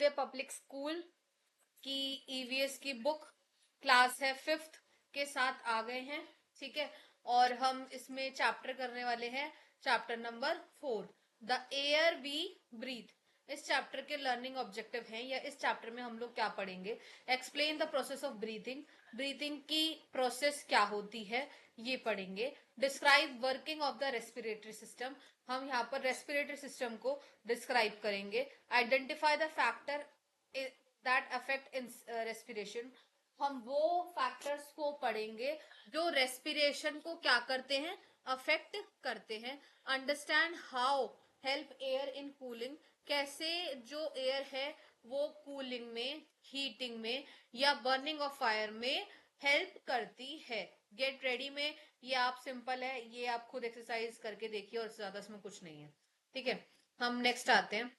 Navodaya public school की EVS की book class है 5th के साथ आ गए हैं, ठीक है। और हम इसमें चैप्टर करने वाले हैं chapter number 4, the air we breathe. इस चैप्टर के लर्निंग ऑब्जेक्टिव हैं, या इस चैप्टर में हम लोग क्या पढ़ेंगे, explain the process of breathing, breathing की प्रोसेस क्या होती है ये पढ़ेंगे। Describe working of the respiratory system, हम यहाँ पर रेस्पिरेटरी सिस्टम को डिस्क्राइब करेंगे। Identify the factor that affect in respiration, हम वो फैक्टर्स को पढ़ेंगे जो रेस्पिरेशन को क्या करते हैं, अफेक्ट करते हैं। Understand how help air in cooling, कैसे जो एयर है वो कूलिंग में, हीटिंग में या बर्निंग ऑफ फायर में हेल्प करती है। गेट रेडी में ये आप सिंपल है, ये आप खुद एक्सरसाइज करके देखिए और ज्यादा इसमें कुछ नहीं है, ठीक है। हम नेक्स्ट आते हैं,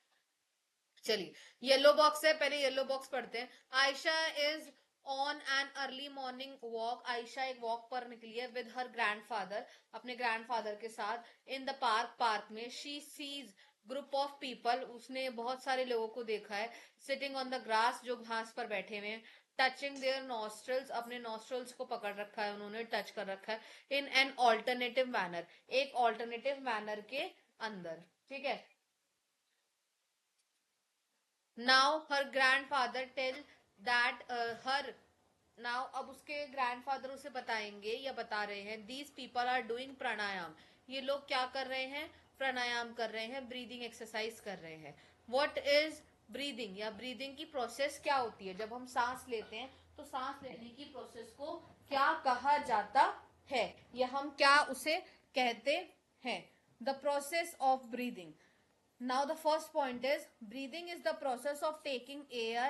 चलिए येलो बॉक्स है, पहले येलो बॉक्स पढ़ते हैं। Ayesha is on an early morning walk, Ayesha एक वॉक पर निकली है विद हर ग्रैंडफादर, अपने ग्रैंडफादर के साथ। इन द पार्क, पार्क में। She sees group of people, उसने बहुत सारे लोगों को देखा है। सिटिंग ऑन द ग्रास, जो घास पर बैठे हुए हैं। टचिंग देयर नॉस्ट्रल्स, अपने नॉस्ट्रल्स को पकड़ रखा है उन्होंने, टच कर रखा है। इन एन ऑल्टरनेटिव मैनर, एक ऑल्टरनेटिव मैनर के अंदर, ठीक है। Now her grandfather tell that her, now अब उसके ग्रैंडफादर उसे बताएंगे या बता रहे हैं, these people are doing pranayama, ये लोग क्या कर रहे हैं, प्राणायाम कर रहे हैं, ब्रीदिंग एक्सरसाइज कर रहे हैं। व्हाट इज ब्रीदिंग, या ब्रीदिंग की प्रोसेस क्या होती है, जब हम सांस लेते हैं तो सांस लेने की प्रोसेस को क्या कहा जाता है, या हम क्या उसे कहते हैं। The process of breathing, now the first point is breathing is the process of taking air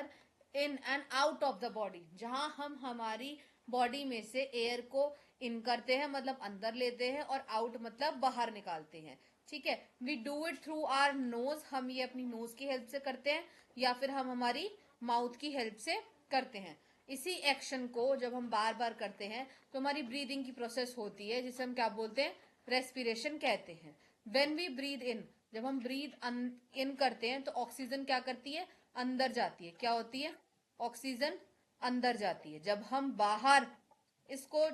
in and out of the body, जहां हम हमारी बॉडी में से एयर को इन करते हैं मतलब अंदर लेते हैं, और आउट मतलब बाहर निकालते हैं, ठीक है। We do it through our nose, हम ये अपनी नोज की हेल्प से करते हैं, या फिर हम हमारी माउथ की हेल्प से करते हैं। इसी एक्शन को जब हम बार बार करते हैं तो हमारी ब्रीदिंग की प्रोसेस होती है, जिसे हम क्या बोलते हैं, रेस्पिरेशन कहते हैं। वेन वी ब्रीद इन, जब हम ब्रीद इन करते हैं तो ऑक्सीजन क्या करती है, अंदर जाती है, क्या होती है, ऑक्सीजन अंदर जाती है। जब हम बाहर इसको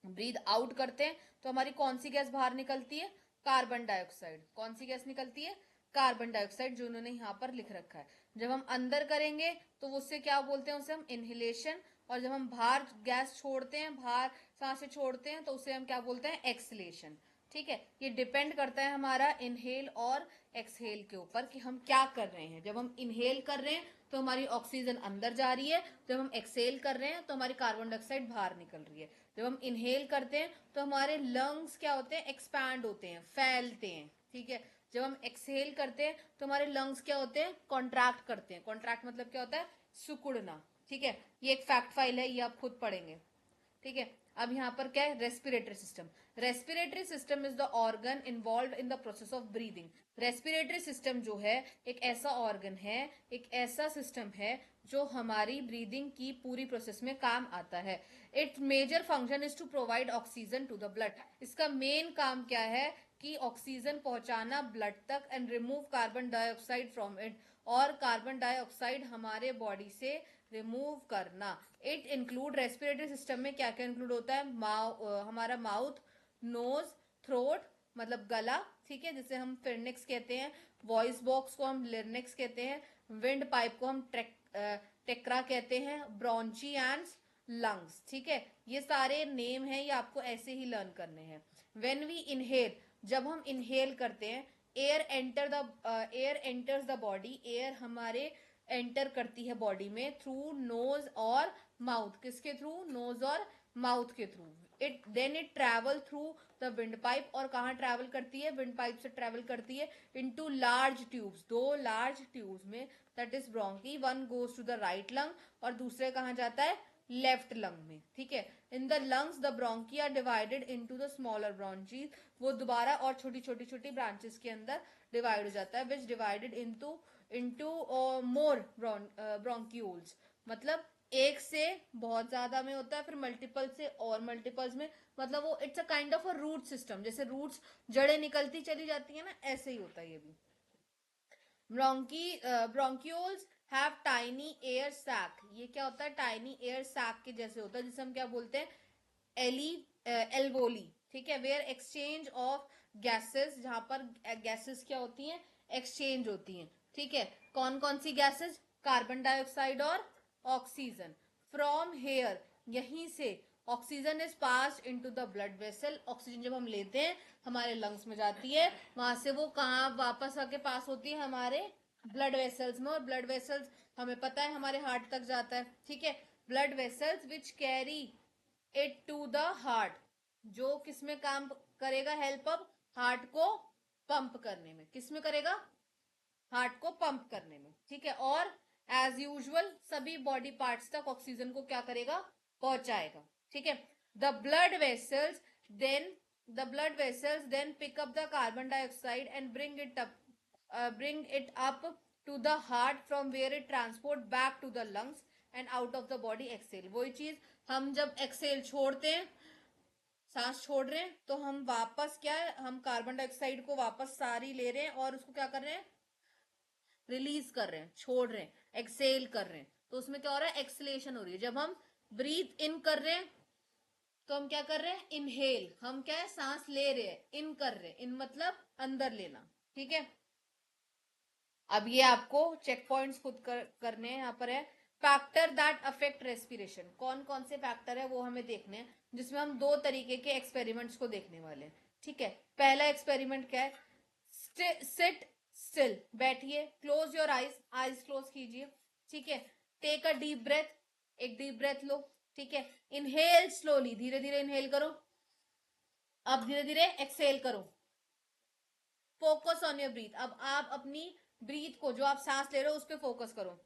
ब्रीद आउट करते हैं तो हमारी कौन सी गैस बाहर निकलती है, कार्बन डाइऑक्साइड। कौन सी गैस निकलती है, कार्बन डाइऑक्साइड, जो उन्होंने यहाँ पर लिख रखा है। जब हम अंदर करेंगे तो उससे क्या बोलते हैं, उसे हम इनहेलेशन, और जब हम बाहर गैस छोड़ते हैं, बाहर सांसें छोड़ते हैं तो उसे हम क्या बोलते हैं, एक्सलेशन, ठीक है। ये डिपेंड करता है हमारा इनहेल और एक्सहेल के ऊपर कि हम क्या कर रहे हैं। जब हम इनहेल कर रहे हैं तो हमारी ऑक्सीजन अंदर जा रही है, जब हम एक्सहेल कर रहे हैं तो हमारी कार्बन डाइऑक्साइड बाहर निकल रही है। जब हम इनहेल करते हैं तो हमारे लंग्स क्या होते हैं, एक्सपैंड होते हैं, फैलते हैं, ठीक है। जब हम एक्सहेल करते हैं तो हमारे लंग्स क्या होते हैं, कॉन्ट्रैक्ट करते हैं। कॉन्ट्रैक्ट मतलब क्या होता है, सुकुड़ना, ठीक है। ये एक फैक्ट फाइल है, ये आप खुद पढ़ेंगे, ठीक है। अब यहाँ पर क्या है, respiratory system. Respiratory system is the organ involve in the process of breathing. Respiratory system जो है एक ऐसा ऑर्गन है, एक ऐसा सिस्टम है जो हमारी ब्रीदिंग की पूरी प्रोसेस में काम आता है। Its major function is to provide oxygen to the blood, इसका मेन काम क्या है कि ऑक्सीजन पहुंचाना ब्लड तक, and remove carbon dioxide from it, और कार्बन डाइऑक्साइड हमारे बॉडी से रिमूव करना। इट इंक्लूड, रेस्पिरेटरी सिस्टम में क्या क्या इंक्लूड होता है, हमारा माउथ, नोज, थ्रोट मतलब गला, ठीक है, जिसे हम फिरनिक्स कहते हैं। वॉइस बॉक्स को हम लिरनिक्स कहते हैं। विंड पाइप को हम टेक्रा कहते हैं। ब्रॉन्ची एंड लंग्स, ठीक है। ये सारे नेम हैं, ये आपको ऐसे ही लर्न करने हैं। व्हेन वी इनहेल, जब हम इनहेल करते हैं, air enters the body, air हमारे एंटर करती है बॉडी में थ्रू नोज और माउथ, किसके थ्रू, नोज और माउथ के through. It travel through the wind pipe, और कहाँ ट्रेवल करती है, विंड पाइप से ट्रेवल करती है इनटू लार्ज ट्यूब्स, दो लार्ज ट्यूब्स में, that is bronchi. One goes to the right lung और दूसरे कहाँ जाता है, लेफ्ट लंग में, ठीक है। In the lungs the bronchi are divided into the smaller bronchi, वो दोबारा और छोटी छोटी छोटी ब्रांचेस के अंदर डिवाइड हो जाता है, which divided into into more bronchioles, मतलब एक से बहुत ज्यादा में होता है, फिर मल्टीपल से और मल्टीपल्स में, मतलब वो it's a kind of a root system, जैसे रूट्स जड़ें निकलती चली जाती है ना, ऐसे ही होता है ये भी। Bronchioles have tiny air sac. ये क्या होता है? टाइनी एयर सैक के जैसे होता है, जिसे हम क्या बोलते हैं? एली एल्वोली। ठीक है, वेयर एक्सचेंज ऑफ गैसेस, जहां पर गैसेस क्या होती हैं? एक्सचेंज होती हैं। ठीक है, कौन कौन सी गैसेस? कार्बन डाइऑक्साइड और ऑक्सीजन। फ्रॉम हेयर, यहीं से oxygen is pass into the blood vessel. Oxygen जब हम लेते हैं हमारे लंग्स में जाती है, वहां से वो कहाँ वापस आके पास होती है? हमारे ब्लड वेसल्स में। और ब्लड वेसल्स हमें पता है हमारे हार्ट तक जाता है। ठीक है, blood vessels which carry it to the heart, जो किसमें काम करेगा? हेल्प अप हार्ट को पंप करने में। किसमें करेगा? हार्ट को पंप करने में। ठीक है, और एज यूजुअल सभी बॉडी पार्ट्स तक ऑक्सीजन को क्या करेगा? पहुंचाएगा। ठीक है, the blood vessels then pick up the carbon dioxide and bring it up to the heart from where it transport back to the lungs and out of the body exhale। वही चीज हम जब एक्सेल छोड़ते हैं, सांस छोड़ रहे हैं, तो हम वापस क्या है? हम कार्बन डाइऑक्साइड को वापस सारी ले रहे हैं और उसको क्या कर रहे हैं? रिलीज कर रहे हैं, छोड़ रहे हैं, एक्सेल कर रहे हैं। तो उसमें क्या हो रहा है? एक्सलेशन हो रही है। जब हम ब्रीथ इन कर रहे हैं तो हम क्या कर रहे हैं? इनहेल। हम क्या है? सांस ले रहे हैं, इन कर रहे हैं। इन मतलब अंदर लेना। ठीक है, अब ये आपको चेक पॉइंट्स खुद करने हैं। यहाँ पर है फैक्टर दैट अफेक्ट रेस्पिरेशन। कौन कौन से फैक्टर है वो हमें देखने हैं, जिसमें हम दो तरीके के एक्सपेरिमेंट्स को देखने वाले हैं। ठीक है, पहला एक्सपेरिमेंट क्या है? सिट स्टिल, बैठिए, close your eyes, eyes close कीजिए। ठीक है, टेक अ डीप ब्रेथ, एक डीप ब्रेथ लो। ठीक है, इनहेल स्लोली, धीरे धीरे इनहेल करो। अब धीरे धीरे एक्सेल करो। Focus on your breathe. अब आप अपनी ब्रीथ को, जो आप सांस ले रहे हो, उस पर फोकस करो।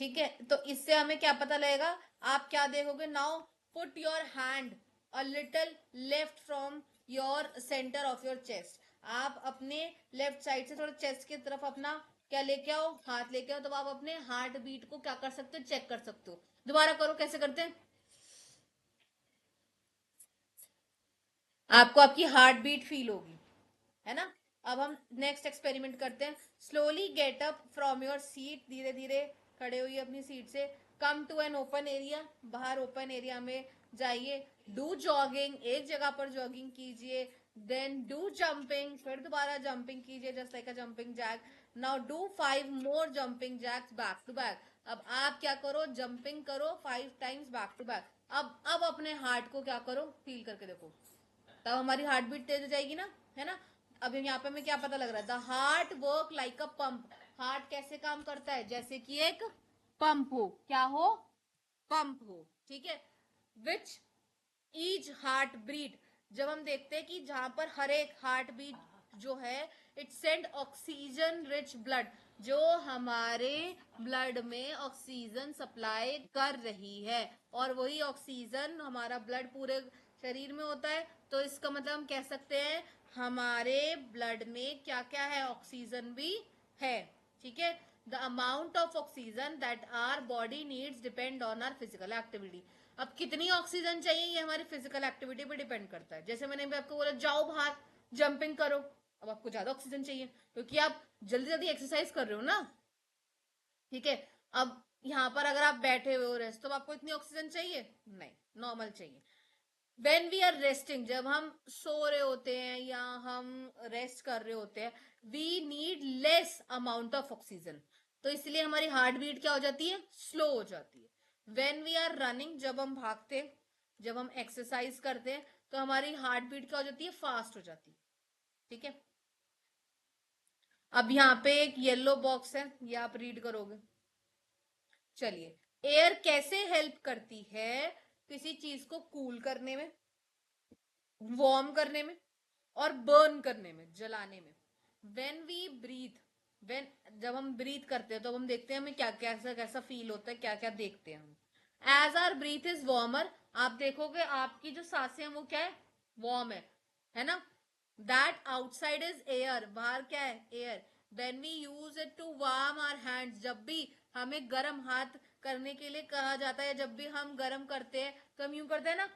ठीक है, तो इससे हमें क्या पता लगेगा? आप क्या देखोगे? Now put your hand a little left from your centre of your chest. आप अपने लेफ्ट साइड से थोड़ा चेस्ट की तरफ अपना क्या लेके आओ? हाथ लेके आओ। तो आप अपने हार्ट बीट को क्या कर सकते हो? चेक कर सकते हो। दोबारा करो। कैसे करते हैं? आपको आपकी हार्ट बीट फील होगी, है ना? अब हम नेक्स्ट एक्सपेरिमेंट करते हैं। Slowly get up from your seat, धीरे धीरे खड़े हुई अपनी सीट से। Come to an open area, बाहर ओपन एरिया में जाइए। डू जॉगिंग, एक जगह पर जॉगिंग कीजिए। देन डू जंपिंग, फिर दोबारा जंपिंग कीजिए, just like a jumping jack. Now do 5 more jumping jacks back to back. अब आप क्या करो? जंपिंग करो 5 टाइम्स बैक टू बैक। अब अपने हार्ट को क्या करो? फील करके देखो। तब हमारी हार्ट बीट तेज हो जाएगी ना, है ना? अब यहाँ पे हमें क्या पता लग रहा है? The heart work like a pump. Heart कैसे काम करता है? जैसे कि एक पंप हो। क्या हो? पंप हो। ठीक है, विच ईच हार्ट बीट, जब हम देखते हैं कि जहां पर हर एक हार्ट बीट जो है, it send oxygen rich blood, जो हमारे ब्लड में ऑक्सीजन सप्लाई कर रही है। और वही ऑक्सीजन हमारा ब्लड पूरे शरीर में होता है। तो इसका मतलब हम कह सकते हैं हमारे ब्लड में क्या क्या है? ऑक्सीजन भी है। ठीक है, the amount of oxygen that our body needs depend on our physical activity. अब कितनी ऑक्सीजन चाहिए ये हमारी फिजिकल एक्टिविटी पे डिपेंड करता है। जैसे मैंने भी आपको बोला जाओ बाहर जंपिंग करो, अब आपको ज्यादा ऑक्सीजन चाहिए क्योंकि आप जल्दी जल्दी एक्सरसाइज कर रहे हो ना। ठीक है, अब यहाँ पर अगर आप बैठे हुए हो रेस्ट, तो आपको इतनी ऑक्सीजन चाहिए नहीं, नॉर्मल चाहिए। वेन वी आर रेस्टिंग, जब हम सो रहे होते हैं या हम रेस्ट कर रहे होते हैं, we need less amount of oxygen. तो इसलिए हमारी हार्ट बीट क्या हो जाती है? स्लो हो जाती है। वेन वी आर रनिंग, जब हम भागते, जब हम एक्सरसाइज करते हैं, तो हमारी हार्ट बीट क्या हो जाती है? फास्ट हो जाती है। ठीक है, अब यहाँ पे एक येलो बॉक्स है, ये आप रीड करोगे। चलिए, एयर कैसे हेल्प करती है किसी चीज को कूल करने में, वार्म करने में, और बर्न करने में, जलाने में। वेन वी ब्रीथ, वेन जब हम ब्रीथ करते हैं तो हम देखते हैं हमें क्या कैसा कैसा फील होता है, क्या क्या देखते हैं हम। As our breath is warmer, आप देखोगे आपकी जो सांसें हैं वो क्या है? वार्म है ना? दैट आउटसाइड इज एयर, बाहर क्या है? Air. When we use it to warm our hands, जब भी हमें गर्म हाथ करने के लिए कहा जाता है, जब भी हम गर्म करते हैं तो हम यूं करते हैं ना,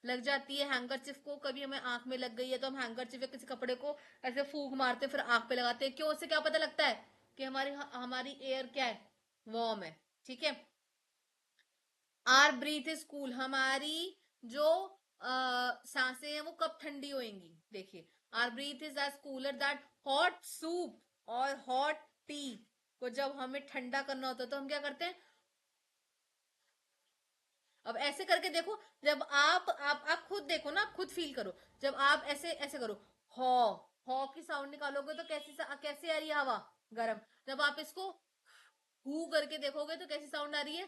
लग जाती है हैंकरचिफ को, कभी हमें आंख में लग गई है तो हम हैंकरचिफ या किसी कपड़े को ऐसे फूंक मारते फिर आंख पे लगाते हैं, क्यों? उससे क्या पता लगता है कि हमारी हमारी एयर क्या है, वार्म है। ठीक है, आर ब्रीथ इज कूल, हमारी जो सांसें हैं वो कब ठंडी होंगी? देखिए, our breath is as cooler that hot soup और हॉट टी को जब हमें ठंडा करना होता है तो हम क्या करते हैं? अब ऐसे करके देखो, जब आप खुद देखो ना, आप खुद फील करो, जब आप ऐसे ऐसे करो, हॉ हॉ की साउंड निकालोगे तो कैसी आ रही है हवा? गर्म। जब आप इसको हु करके देखोगे तो कैसी साउंड आ रही है?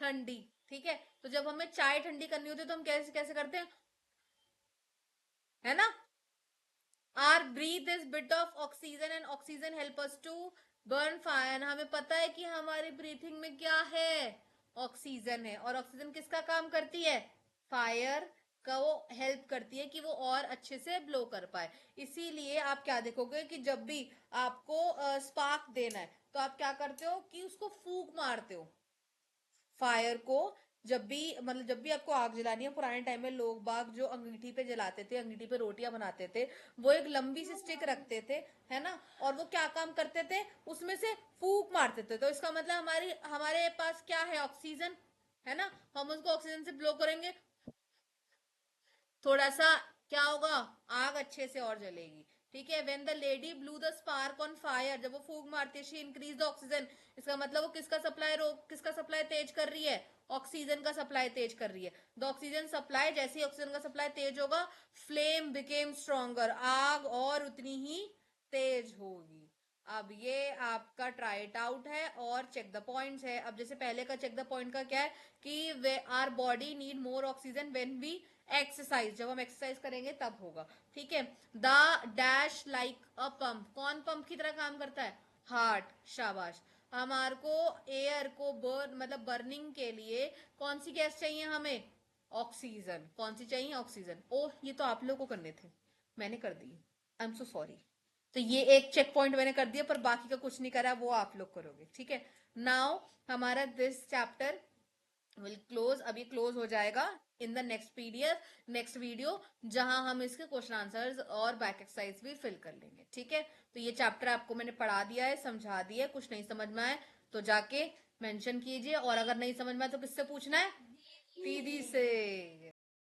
ठंडी। ठीक है, तो जब हमें चाय ठंडी करनी होती है तो हम कैसे कैसे करते हैं, है ना? Our breath is bit of oxygen and oxygen help us to burn fire. हमें पता है कि हमारी ब्रीथिंग में क्या है? ऑक्सीजन है, और ऑक्सीजन किसका काम करती है? फायर का वो हेल्प करती है कि वो और अच्छे से ब्लो कर पाए। इसीलिए आप क्या देखोगे कि जब भी आपको स्पार्क देना है तो आप क्या करते हो कि उसको फूंक मारते हो फायर को। जब भी मतलब जब भी आपको आग जलानी है, पुराने टाइम में लोग बाग जो अंगीठी पे जलाते थे, अंगीठी पे रोटियां बनाते थे, वो एक लंबी सी स्टिक रखते थे, है ना? और वो क्या काम करते थे, उसमें से फूंक मारते थे। तो इसका मतलब हमारे पास क्या है? ऑक्सीजन, है ना? हम उसको ऑक्सीजन से ब्लो करेंगे, थोड़ा सा क्या होगा, आग अच्छे से और जलेगी। ठीक है, when the lady blue the spark on fire, जब वो फूंक मारती है, शी इंक्रीज द ऑक्सीजन। इसका मतलब वो किसका सप्लाई तेज कर रही है? ऑक्सीजन का सप्लाई तेज कर रही है। द ऑक्सीजन सप्लाई, जैसे ही ऑक्सीजन का सप्लाई तेज होगा, फ्लेम बिकेम स्ट्रॉन्गर, आग और उतनी ही तेज होगी। अब ये आपका ट्राई इट आउट है और चेक द पॉइंट्स है। अब जैसे पहले का चेक द पॉइंट का क्या है कि we are body need more oxygen when we exercise, जब हम एक्सरसाइज करेंगे तब होगा। ठीक है, the dash like a pump, कौन पंप की तरह काम करता है? हार्ट। शाबाश। हमारे को एयर को बर्न मतलब बर्निंग के लिए कौन सी गैस चाहिए हमें? ऑक्सीजन। कौन सी चाहिए? ऑक्सीजन। ओह, ये तो आप लोगों को करने थे, मैंने कर दिए, आई एम सो सॉरी। तो ये एक चेक पॉइंट मैंने कर दिया, पर बाकी का कुछ नहीं करा, वो आप लोग करोगे। ठीक है, नाउ हमारा दिस चैप्टर विल क्लोज, अभी क्लोज हो जाएगा in the next PDF, next video, जहां हम इसके क्वेश्चन आंसर्स और बैक एक्सरसाइज भी फिल कर लेंगे। ठीक है, तो ये चैप्टर आपको मैंने पढ़ा दिया है, समझा दिया है। कुछ नहीं समझ में आए तो जाके मेंशन कीजिए, और अगर नहीं समझ में आए तो किससे पूछना है? दीदी से।